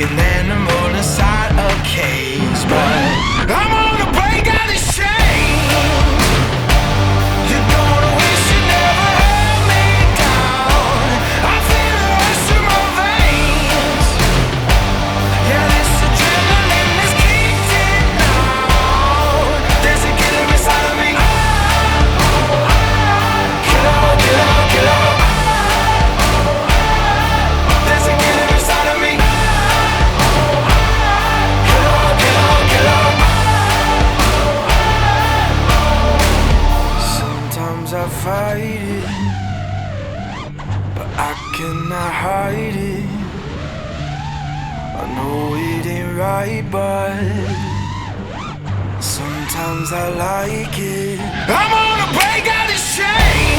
an animal inside a cage, but I'm gonna break out the chains. You're gonna wish you never held me down. I feel the rush in my veins. Yeah, this adrenaline is kicked in now. There's a killer inside of me. Killer, killer, killer. There's a killer inside of me. Killer, killer, killer. Sometimes I fight it, but I cannot hide it. I know it ain't right, but sometimes I like it. I'm gonna break out the chains.